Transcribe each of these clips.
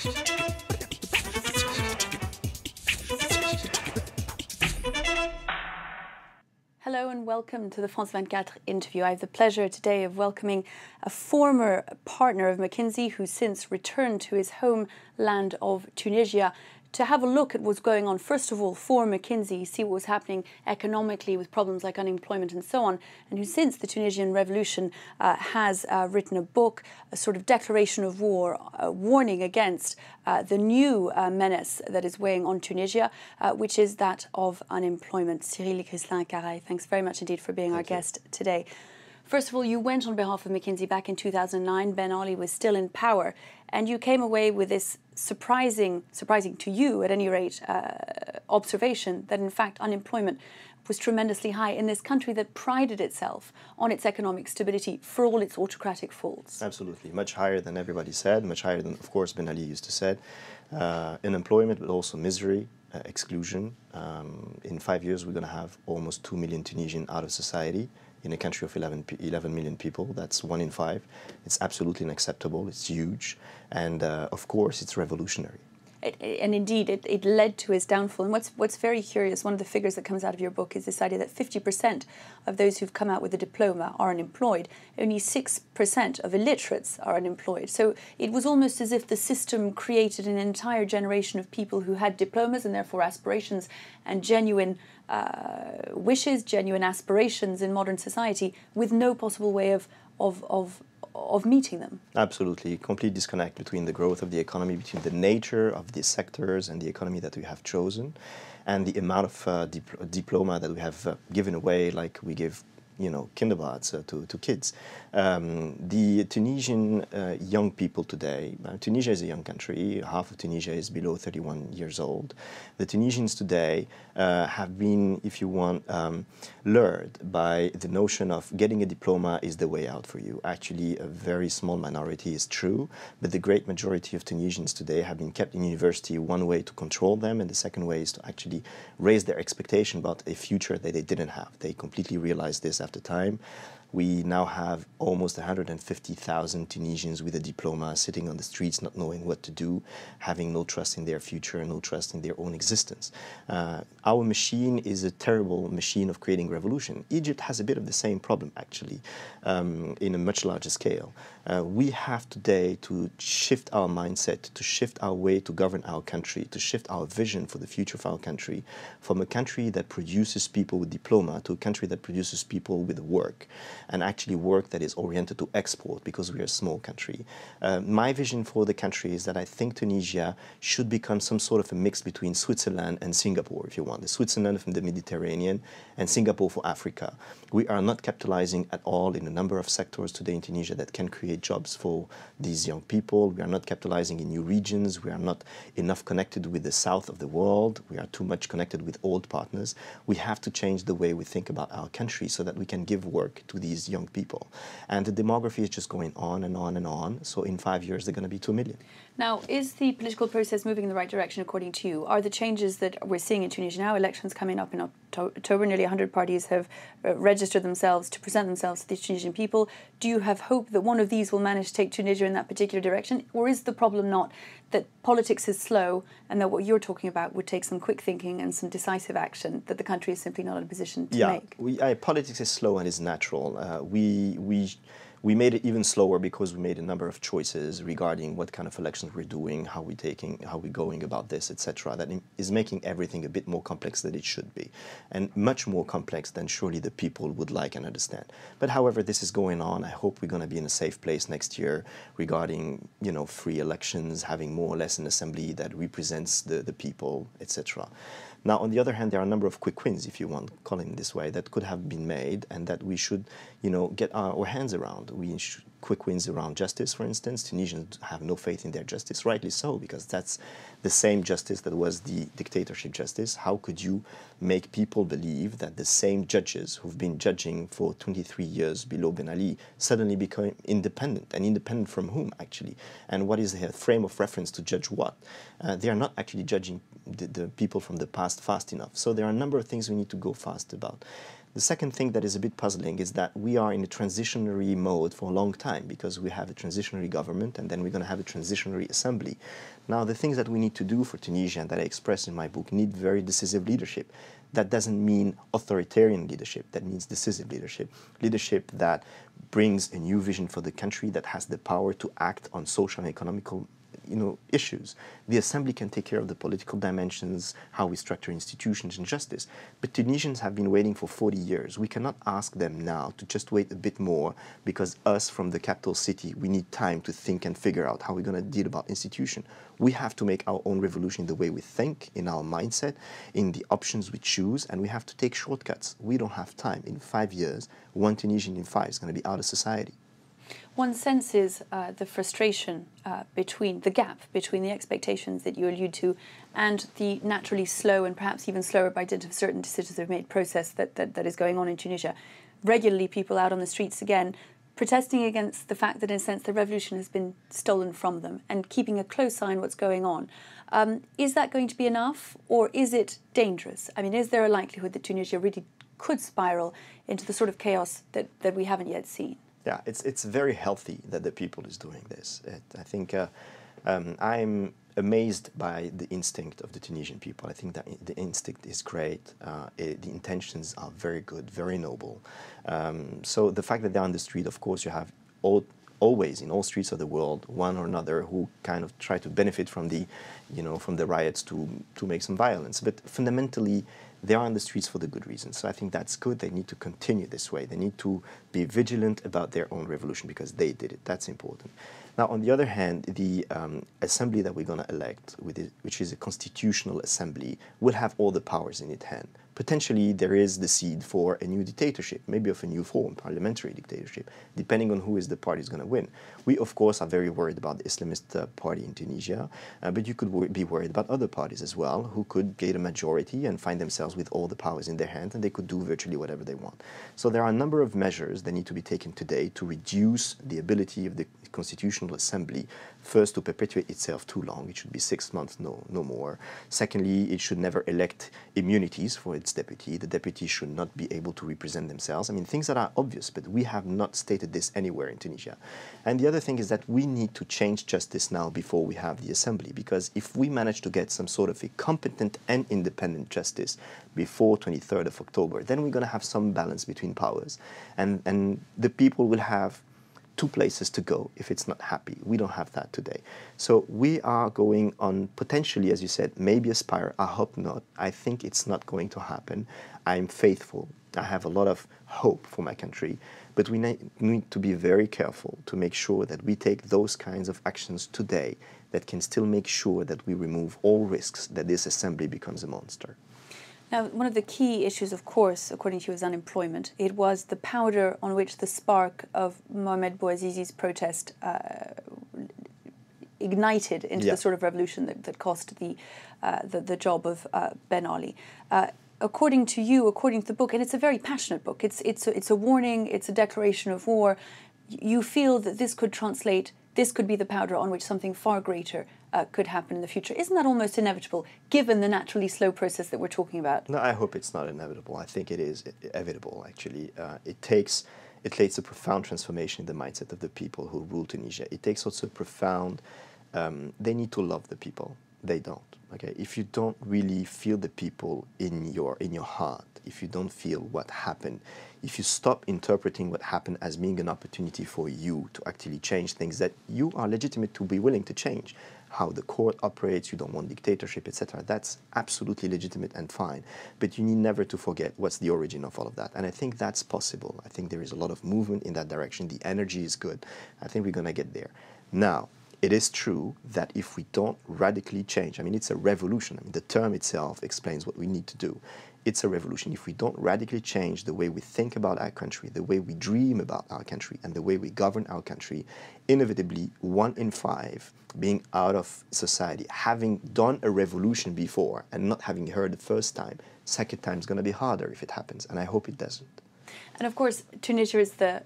Hello and welcome to the France 24 interview. I have the pleasure today of welcoming a former partner of McKinsey who's since returned to his homeland of Tunisia to have a look at what's going on, first of all, for McKinsey, see what was happening economically with problems like unemployment and so on, and who since the Tunisian revolution has written a book, a sort of declaration of war, warning against the new menace that is weighing on Tunisia, which is that of unemployment. Cyril Crislin-Caray, thanks very much indeed for being our guest today. First of all, you went on behalf of McKinsey back in 2009. Ben Ali was still in power, and you came away with this surprising to you at any rate, observation that in fact unemployment was tremendously high in this country that prided itself on its economic stability for all its autocratic faults. Absolutely, much higher than everybody said, much higher than, of course, Ben Ali used to say. Unemployment, but also misery, exclusion. In 5 years, we're going to have almost 2 million Tunisians out of society. In a country of 11 million people, that's 1 in 5. It's absolutely unacceptable, it's huge, and of course it's revolutionary. And indeed, it led to his downfall. And what's very curious, one of the figures that comes out of your book is this idea that 50% of those who've come out with a diploma are unemployed. Only 6% of illiterates are unemployed. So it was almost as if the system created an entire generation of people who had diplomas and therefore aspirations and genuine wishes, genuine aspirations in modern society with no possible way of meeting them. Absolutely, complete disconnect between the growth of the economy, between the nature of these sectors and the economy that we have chosen, and the amount of diploma that we have given away, like we give kindergartens to kids. The Tunisian young people today, Tunisia is a young country, half of Tunisia is below 31 years old. The Tunisians today have been, if you want, lured by the notion of getting a diploma is the way out for you. Actually, a very small minority is true, but the great majority of Tunisians today have been kept in university, one way to control them, and the second way is to actually raise their expectation about a future that they didn't have. They completely realized this after time. We now have almost 150,000 Tunisians with a diploma sitting on the streets not knowing what to do, having no trust in their future, no trust in their own existence. Our machine is a terrible machine of creating revolution. Egypt has a bit of the same problem, actually, in a much larger scale. We have today to shift our mindset, to shift our way to govern our country, to shift our vision for the future of our country, from a country that produces people with diploma to a country that produces people with work, and actually work that is oriented to export, because we are a small country. My vision for the country is that I think Tunisia should become some sort of a mix between Switzerland and Singapore, if you want. The Switzerland from the Mediterranean and Singapore for Africa. We are not capitalizing at all in a number of sectors today in Tunisia that can create jobs for these young people. We are not capitalizing in new regions. We are not enough connected with the south of the world. We are too much connected with old partners. We have to change the way we think about our country so that we can give work to these young people. And the demography is just going on and on and on. So in 5 years, they're going to be 2 million. Now, is the political process moving in the right direction according to you? Are the changes that we're seeing in Tunisia now, elections coming up in October, nearly 100 parties have registered themselves to present themselves to the Tunisian people. Do you have hope that one of these will manage to take Tunisia in that particular direction? Or is the problem not that politics is slow and that what you're talking about would take some quick thinking and some decisive action that the country is simply not in a position to make? Politics is slow and is natural. We made it even slower because we made a number of choices regarding what kind of elections we're doing, how we're going about this, etc. That is making everything a bit more complex than it should be, and much more complex than surely the people would like and understand. But however, this is going on. I hope we're going to be in a safe place next year regarding, free elections, having more or less an assembly that represents the people, etc. Now, on the other hand, there are a number of quick wins, if you want to call it this way, that could have been made and that we should, get our hands around. Quick wins around justice, for instance. Tunisians have no faith in their justice, rightly so, because that's the same justice that was the dictatorship justice. How could you make people believe that the same judges who've been judging for 23 years below Ben Ali suddenly become independent? And independent from whom, actually? And what is their frame of reference to judge what? They are not actually judging the people from the past fast enough. So there are a number of things we need to go fast about. The second thing that is a bit puzzling is that we are in a transitionary mode for a long time. time because we have a transitionary government and then we're going to have a transitionary assembly. Now, the things that we need to do for Tunisia and that I express in my book need very decisive leadership. That doesn't mean authoritarian leadership. That means decisive leadership. Leadership that brings a new vision for the country, that has the power to act on social and economical issues. The assembly can take care of the political dimensions, how we structure institutions and justice. But Tunisians have been waiting for 40 years. We cannot ask them now to just wait a bit more because us from the capital city, we need time to think and figure out how we're going to deal about institution. We have to make our own revolution in the way we think, in our mindset, in the options we choose, and we have to take shortcuts. We don't have time. In 5 years, 1 Tunisian in 5 is going to be out of society. One senses the frustration between the gap between the expectations that you allude to and the naturally slow and perhaps even slower by dint of certain decisions they've made process that is going on in Tunisia. Regularly people out on the streets again protesting against the fact that in a sense the revolution has been stolen from them and keeping a close eye on what's going on. Is that going to be enough or is it dangerous? I mean, is there a likelihood that Tunisia really could spiral into the sort of chaos that we haven't yet seen? Yeah, it's very healthy that the people is doing this. I think I'm amazed by the instinct of the Tunisian people. I think that the instinct is great. The intentions are very good, very noble. So the fact that they're on the street, of course, you have always in all streets of the world one or another who kind of try to benefit from the, from the riots to make some violence. But fundamentally, they are on the streets for the good reasons. So I think that's good. They need to continue this way. They need to be vigilant about their own revolution because they did it. That's important. Now, on the other hand, the assembly that we're going to elect, which is a constitutional assembly, will have all the powers in its hand. Potentially, there is the seed for a new dictatorship, maybe of a new form, parliamentary dictatorship, depending on who is the party is going to win. We, of course, are very worried about the Islamist party in Tunisia, but you could be worried about other parties as well, who could get a majority and find themselves with all the powers in their hands, and they could do virtually whatever they want. So there are a number of measures that need to be taken today to reduce the ability of the Constitutional Assembly, first, to perpetuate itself too long. It should be 6 months, no more. Secondly, it should never elect immunities for its deputy. The deputy should not be able to represent themselves. I mean, things that are obvious, but we have not stated this anywhere in Tunisia. And the other thing is that we need to change justice now before we have the assembly, because if we manage to get some sort of a competent and independent justice before 23rd of October, then we're going to have some balance between powers. And the people will have 2 places to go if it's not happy. We don't have that today. So we are going on potentially, as you said, maybe a spiral. I hope not. I think it's not going to happen. I'm faithful. I have a lot of hope for my country. But we need to be very careful to make sure that we take those kinds of actions today that can still make sure that we remove all risks that this assembly becomes a monster. Now, one of the key issues, of course, according to you, is unemployment. It was the powder on which the spark of Mohamed Bouazizi's protest ignited into the sort of revolution that cost the job of Ben Ali. According to you, according to the book, and it's a very passionate book, it's a warning, it's a declaration of war. You feel that this could translate, this could be the powder on which something far greater could happen in the future. Isn't that almost inevitable, given the naturally slow process that we're talking about? No, I hope it's not inevitable. I think it is inevitable, actually. It takes a profound transformation in the mindset of the people who rule Tunisia. It takes also a profound, they need to love the people. They don't. Okay, if you don't really feel the people in your heart, if you don't feel what happened, if you stop interpreting what happened as being an opportunity for you to actually change things that you are legitimate to be willing to change, how the court operates, you don't want dictatorship, etc. That's absolutely legitimate and fine. But you need never to forget what's the origin of all of that. And I think that's possible. I think there is a lot of movement in that direction. The energy is good. I think we're going to get there. Now, it is true that if we don't radically change, I mean, it's a revolution. I mean, the term itself explains what we need to do. It's a revolution. If we don't radically change the way we think about our country, the way we dream about our country, and the way we govern our country, inevitably 1 in 5 being out of society, having done a revolution before and not having heard the first time, second time is going to be harder if it happens, and I hope it doesn't. And of course, Tunisia is the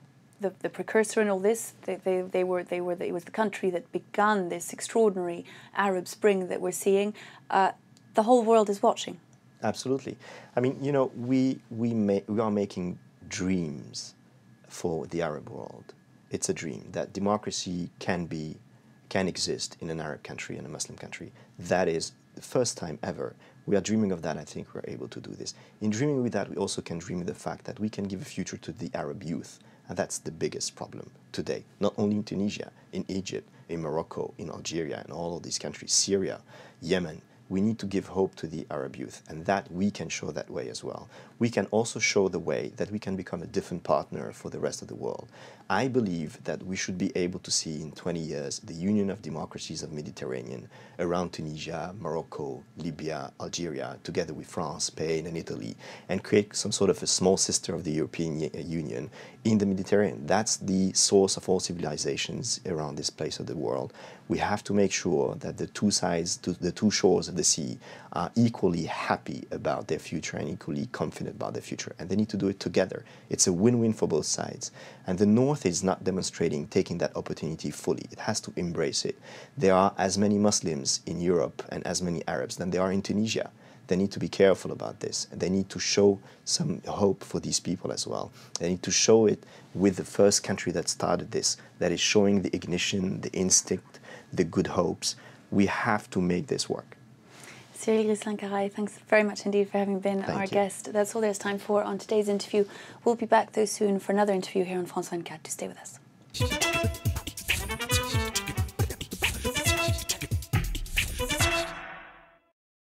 precursor in all this. It was the country that began this extraordinary Arab Spring that we're seeing. The whole world is watching. Absolutely. I mean, you know, we are making dreams for the Arab world. it's a dream that democracy can exist in an Arab country and a Muslim country. That is the first time ever. We are dreaming of that. I think we're able to do this. In dreaming with that, we also can dream of the fact that we can give a future to the Arab youth. And that's the biggest problem today, not only in Tunisia, in Egypt, in Morocco, in Algeria, and all of these countries, Syria, Yemen. We need to give hope to the Arab youth, and that we can show that way as well. We can also show the way that we can become a different partner for the rest of the world. I believe that we should be able to see in 20 years the union of democracies of Mediterranean around Tunisia, Morocco, Libya, Algeria, together with France, Spain, and Italy, and create some sort of a small sister of the European Union in the Mediterranean. That's the source of all civilizations around this place of the world. We have to make sure that the two sides, the two shores of the sea, are equally happy about their future and equally confident about their future. And they need to do it together. It's a win-win for both sides. And the North is not demonstrating taking that opportunity fully. It has to embrace it. There are as many Muslims in Europe and as many Arabs than there are in Tunisia. They need to be careful about this. And they need to show some hope for these people as well. They need to show it with the first country that started this, that is showing the ignition, the instinct, the good hopes. We have to make this work. Cyril Sanke, thanks very much indeed for having been our guest. That's all there's time for on today's interview. We'll be back though soon for another interview here on France 24. Do stay with us.